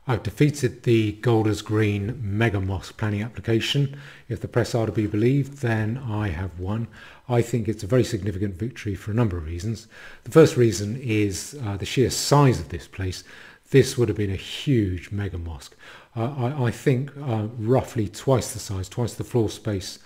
I've defeated the Golders Green megamosque planning application. If the press are to be believed, then I have won. I think it's a very significant victory for a number of reasons. The first reason is the sheer size of this place. This would have been a huge megamosque. I think roughly twice the size, twice the floor space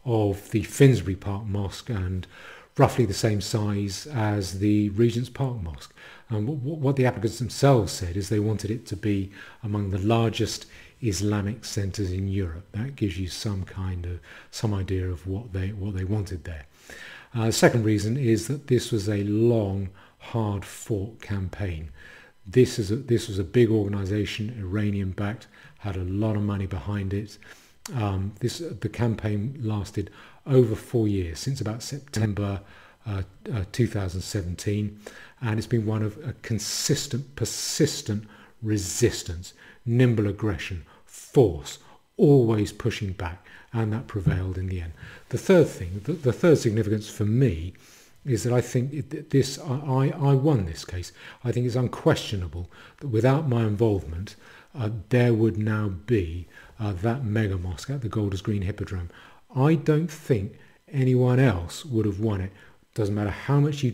of the Finsbury Park Mosque, and roughly the same size as the Regent's Park Mosque. What the applicants themselves said is they wanted it to be among the largest Islamic centres in Europe. That gives you some idea of what they wanted there. The second reason is that this was a long, hard-fought campaign. This was a big organisation, Iranian-backed, had a lot of money behind it. The campaign lasted over 4 years, since about September 2017, and it's been one of a consistent, persistent resistance, nimble aggression, force, always pushing back, and that prevailed in the end. The third thing, the third significance for me, is that I think I won this case. I think it's unquestionable that without my involvement, there would now be that mega mosque at the Golders Green Hippodrome. I don't think anyone else would have won it. Doesn't matter how much you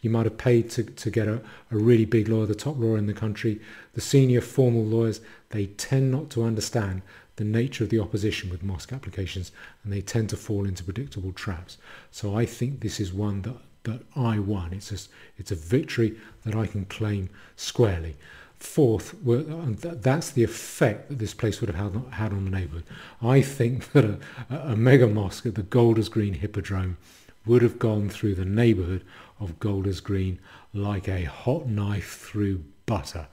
might have paid to get a really big lawyer, the top lawyer in the country. The senior formal lawyers, they tend not to understand the nature of the opposition with mosque applications, and they tend to fall into predictable traps. So I think this is one that I won. It's a victory that I can claim squarely. Fourth, that's the effect that this place would have had on the neighbourhood. I think that a mega mosque at the Golders Green Hippodrome would have gone through the neighbourhood of Golders Green like a hot knife through butter.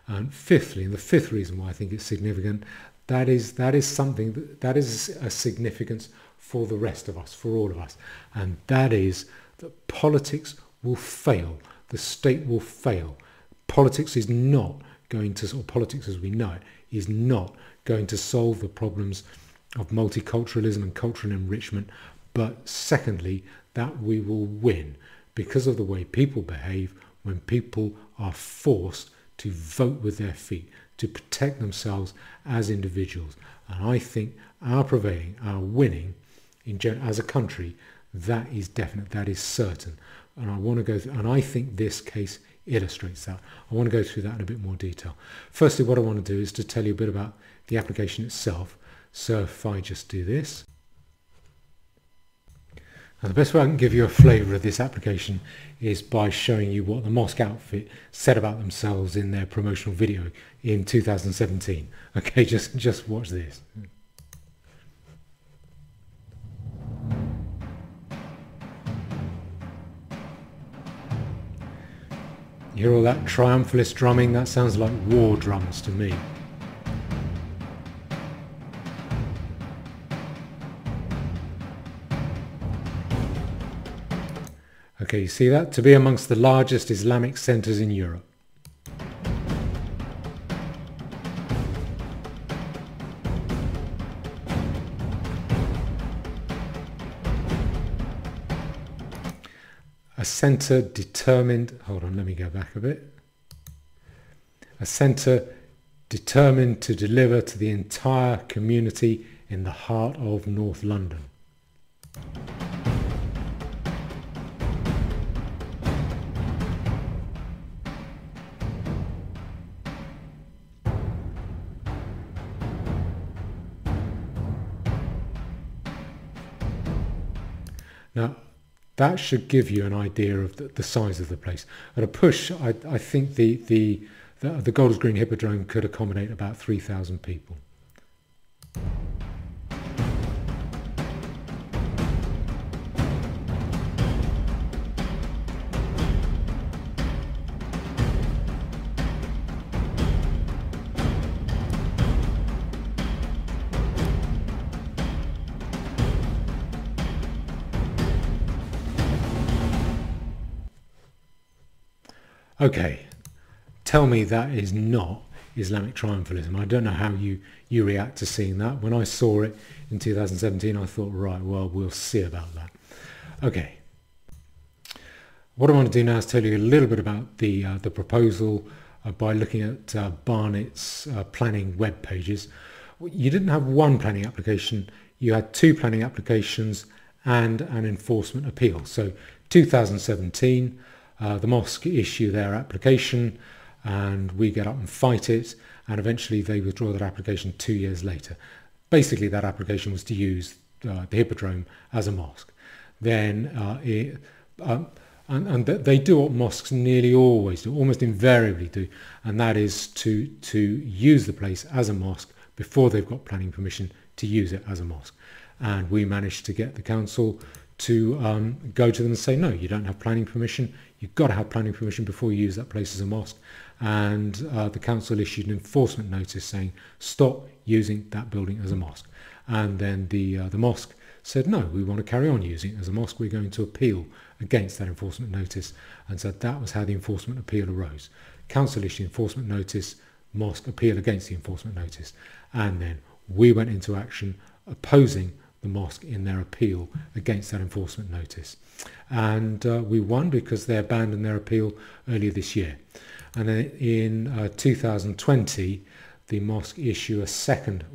And fifthly, and the fifth reason why I think it's significant, that is something that is a significance for the rest of us, for all of us, and that is that politics will fail, the state will fail. Politics is not going to, or politics as we know it, is not going to solve the problems of multiculturalism and cultural enrichment. But secondly, that we will win because of the way people behave when people are forced to vote with their feet, to protect themselves as individuals. And I think our prevailing, our winning as a country, that is definite, that is certain. And I want to go through, and I think this case illustrates that. I want to go through that in a bit more detail. Firstly, what I want to do is to tell you a bit about the application itself. So if I just do this. Now the best way I can give you a flavour of this application is by showing you what the mosque outfit said about themselves in their promotional video in 2017. Okay, just watch this. You hear all that triumphalist drumming? That sounds like war drums to me. Okay, you see that? To be amongst the largest Islamic centres in Europe. A centre determined, hold on, let me go back a bit. A centre determined to deliver to the entire community in the heart of North London. Now, that should give you an idea of the size of the place. At a push, I think the Golders Green Hippodrome could accommodate about 3,000 people. Okay, tell me that is not Islamic triumphalism. I don't know how you react to seeing that. When I saw it in 2017, I thought, right, well, we'll see about that. Okay. What I want to do now is tell you a little bit about the proposal, by looking at Barnett's planning web pages. You didn't have one planning application, you had two planning applications and an enforcement appeal. So 2017, the mosque issue their application and we get up and fight it, and eventually they withdraw that application 2 years later. Basically that application was to use the Hippodrome as a mosque. Then they do what mosques nearly always do, almost invariably do, and that is to use the place as a mosque before they've got planning permission to use it as a mosque. And we managed to get the council to go to them and say, no, you don't have planning permission. You've got to have planning permission before you use that place as a mosque. And the council issued an enforcement notice saying, stop using that building as a mosque. And then the mosque said, no, we want to carry on using it as a mosque. We're going to appeal against that enforcement notice. And so that was how the enforcement appeal arose. Council issued enforcement notice, mosque appeal against the enforcement notice. And then we went into action opposing the mosque in their appeal against that enforcement notice. And we won because they abandoned their appeal earlier this year. And then in 2020, the mosque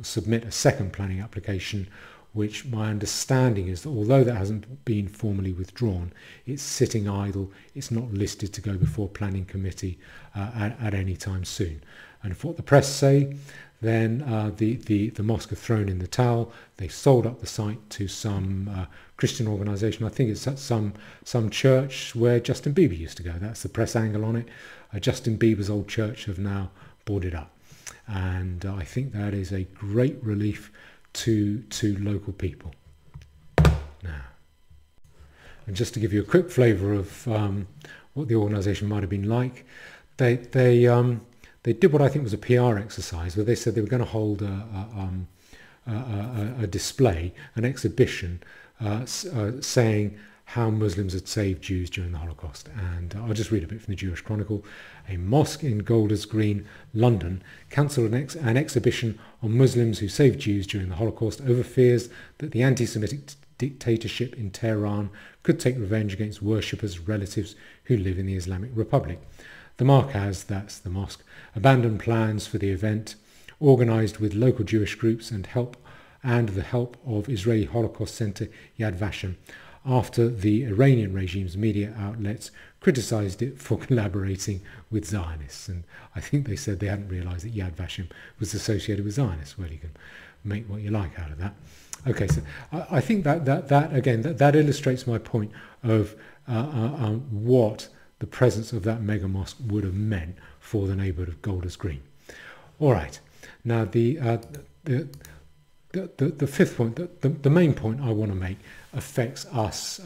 submit a second planning application, which my understanding is that although that hasn't been formally withdrawn, it's sitting idle, it's not listed to go before planning committee at any time soon. And for what the press say, then the mosque have thrown in the towel. They sold up the site to some Christian organisation. I think it's at some church where Justin Bieber used to go. That's the press angle on it. Justin Bieber's old church have now bought it up. And I think that is a great relief to local people. Now, and just to give you a quick flavour of what the organisation might have been like, they did what I think was a PR exercise, where they said they were going to hold a display, an exhibition, saying how Muslims had saved Jews during the Holocaust. And I'll just read a bit from the Jewish Chronicle. A mosque in Golders Green, London, cancelled an exhibition on Muslims who saved Jews during the Holocaust over fears that the anti-Semitic dictatorship in Tehran could take revenge against worshippers' relatives who live in the Islamic Republic. The Markaz, that's the mosque, abandoned plans for the event, organised with local Jewish groups and the help of Israeli Holocaust Centre Yad Vashem, after the Iranian regime's media outlets criticised it for collaborating with Zionists. And I think they said they hadn't realised that Yad Vashem was associated with Zionists. Well, you can make what you like out of that. Okay, so I think that illustrates my point of what the presence of that mega mosque would have meant for the neighbourhood of Golders Green. All right, now the fifth point, the main point I want to make, affects us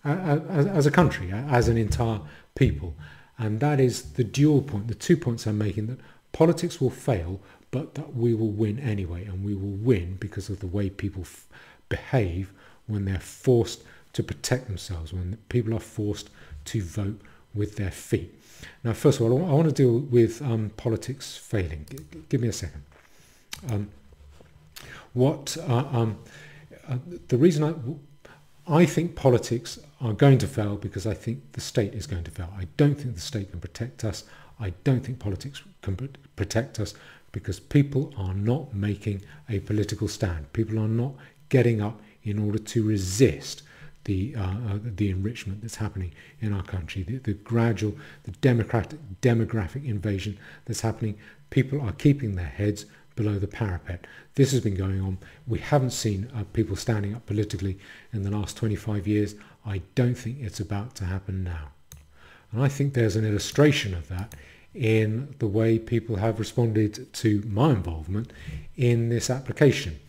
as a country, as an entire people, and that is the dual point, the 2 points I'm making, that politics will fail, but that we will win anyway, and we will win because of the way people behave when they're forced to protect themselves, when people are forced to vote with their feet. Now, first of all, I want to deal with politics failing. Give me a second. The reason I think politics are going to fail because I think the state is going to fail. I don't think the state can protect us. I don't think politics can protect us because people are not making a political stand. People are not getting up in order to resist the enrichment that's happening in our country, the gradual, the demographic invasion that's happening. People are keeping their heads below the parapet. This has been going on. We haven't seen people standing up politically in the last 25 years. I don't think it's about to happen now. And I think there's an illustration of that in the way people have responded to my involvement in this application.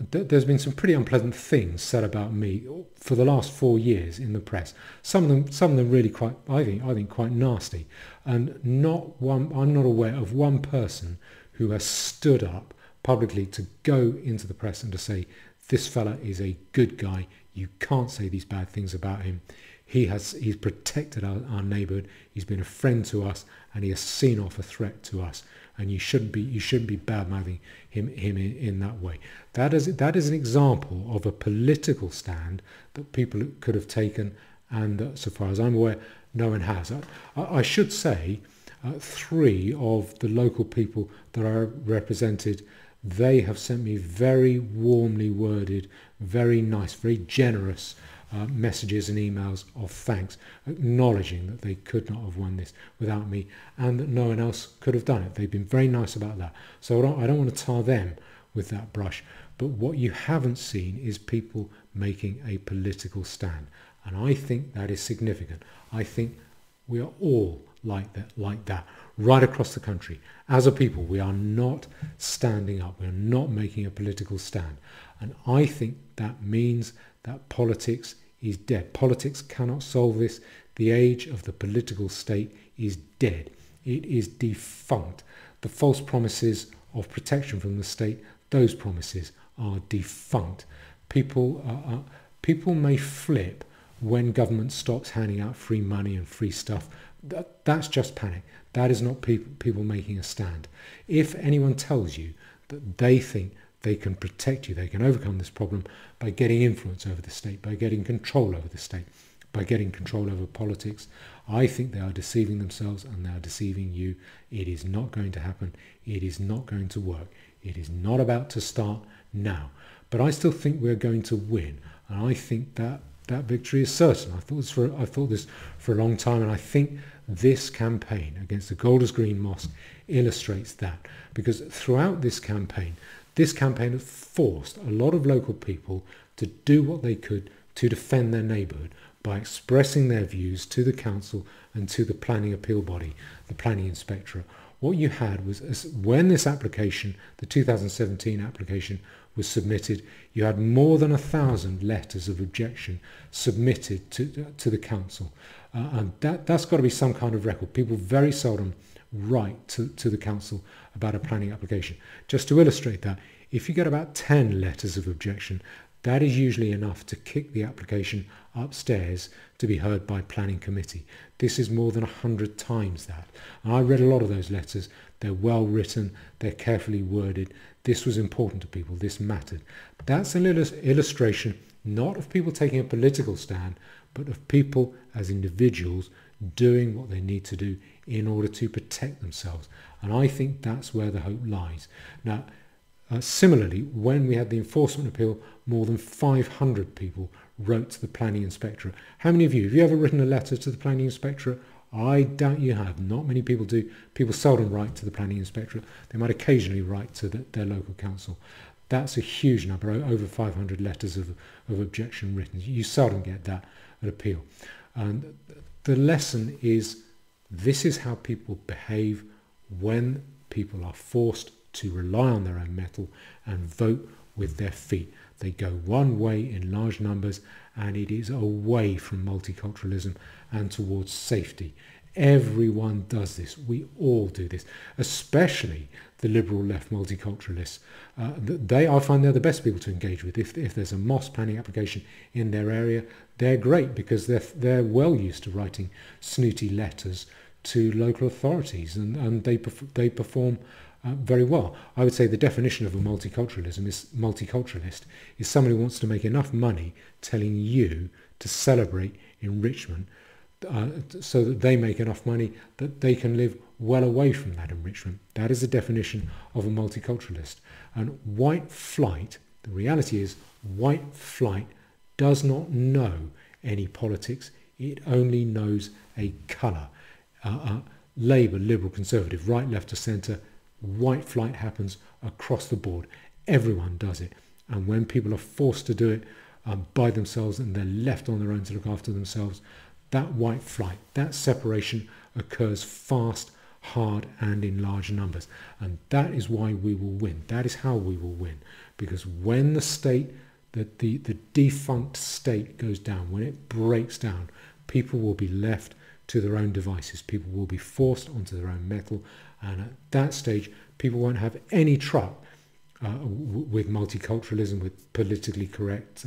There's been some pretty unpleasant things said about me for the last 4 years in the press. Some of them really quite, I think quite nasty. And I'm not aware of one person who has stood up publicly to go into the press and to say, this fella is a good guy. You can't say these bad things about him. He's protected our neighbourhood. He's been a friend to us, and he has seen off a threat to us. And you shouldn't be bad-mouthing him in that way. That is an example of a political stand that people could have taken, and so far as I'm aware, no one has. I should say 3 of the local people that I represented, they have sent me very warmly worded, very nice, very generous messages and emails of thanks, acknowledging that they could not have won this without me and that no one else could have done it. They've been very nice about that. So I don't want to tar them with that brush. But what you haven't seen is people making a political stand. And I think that is significant. I think we are all like that, right across the country. As a people, we are not standing up. We are not making a political stand. And I think that means that politics is dead. Politics cannot solve this. The age of the political state is dead. It is defunct. The false promises of protection from the state, those promises are defunct. People may flip when government stops handing out free money and free stuff. That's just panic. That is not people making a stand. If anyone tells you that they think they can protect you, they can overcome this problem by getting influence over the state, by getting control over the state, by getting control over politics, I think they are deceiving themselves and they are deceiving you. It is not going to happen. It is not going to work. It is not about to start now. But I still think we're going to win. And I think that victory is certain. I thought this for a long time, and I think this campaign against the Golders Green Mosque illustrates that, because throughout this campaign has forced a lot of local people to do what they could to defend their neighbourhood by expressing their views to the council and to the planning appeal body, the planning inspectorate. What you had was, when this application, the 2017 application, was submitted, you had more than 1,000 letters of objection submitted to the council. And that's got to be some kind of record. People very seldom write to the council about a planning application. Just to illustrate that, if you get about 10 letters of objection, that is usually enough to kick the application upstairs to be heard by planning committee. This is more than 100 times that. And I read a lot of those letters. They're well written, they're carefully worded. This was important to people, this mattered. That's an illustration not of people taking a political stand, but of people as individuals doing what they need to do in order to protect themselves. And I think that's where the hope lies. Now, similarly, when we had the enforcement appeal, more than 500 people wrote to the planning inspectorate. How many of you, have you ever written a letter to the planning inspectorate? I doubt you have. Not many people do. People seldom write to the planning inspectorate. They might occasionally write to their local council. That's a huge number, over 500 letters of objection written. You seldom get that at appeal. And the lesson is, this is how people behave when people are forced to rely on their own mettle and vote with their feet. They go one way in large numbers, and it is away from multiculturalism and towards safety. Everyone does this. We all do this, especially the liberal left multiculturalists. I find they're the best people to engage with. If there's a mosque planning application in their area, they're great because they're well used to writing snooty letters to local authorities, and they perform very well. I would say the definition of a multiculturalist is somebody who wants to make enough money telling you to celebrate enrichment so that they make enough money that they can live well away from that enrichment. That is the definition of a multiculturalist. And white flight, the reality is, white flight does not know any politics. It only knows a colour. Labour, Liberal, Conservative, right, left or centre, white flight happens across the board. Everyone does it. And when people are forced to do it by themselves and they're left on their own to look after themselves, that white flight, that separation occurs fast, hard and in large numbers. And that is why we will win. That is how we will win. Because when the state, the defunct state goes down, when it breaks down, people will be left to their own devices. People will be forced onto their own mettle. And at that stage, people won't have any truck with multiculturalism, with politically correct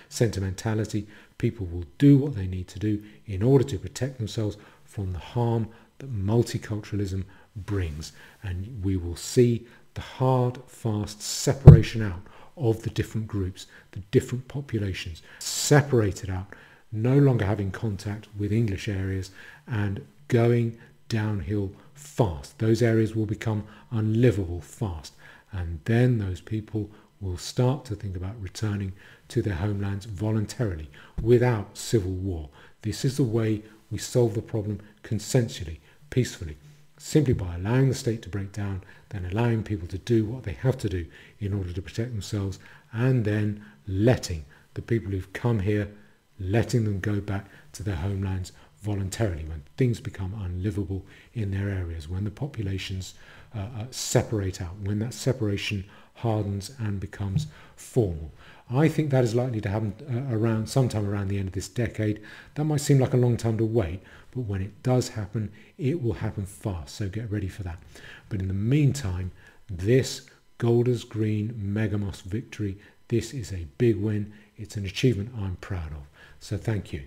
sentimentality. People will do what they need to do in order to protect themselves from the harm that multiculturalism brings. And we will see the hard, fast separation out of the different groups, the different populations, separated out. no longer having contact with English areas and going downhill fast. Those areas will become unlivable fast, and then those people will start to think about returning to their homelands voluntarily without civil war. This is the way we solve the problem consensually, peacefully, simply by allowing the state to break down, then allowing people to do what they have to do in order to protect themselves, and then letting the people who've come here, letting them go back to their homelands voluntarily when things become unlivable in their areas, when the populations separate out, when that separation hardens and becomes formal. I think that is likely to happen sometime around the end of this decade. That might seem like a long time to wait, but when it does happen, it will happen fast, so get ready for that. But in the meantime, this Golders Green megamosque victory, this is a big win. It's an achievement I'm proud of. So thank you.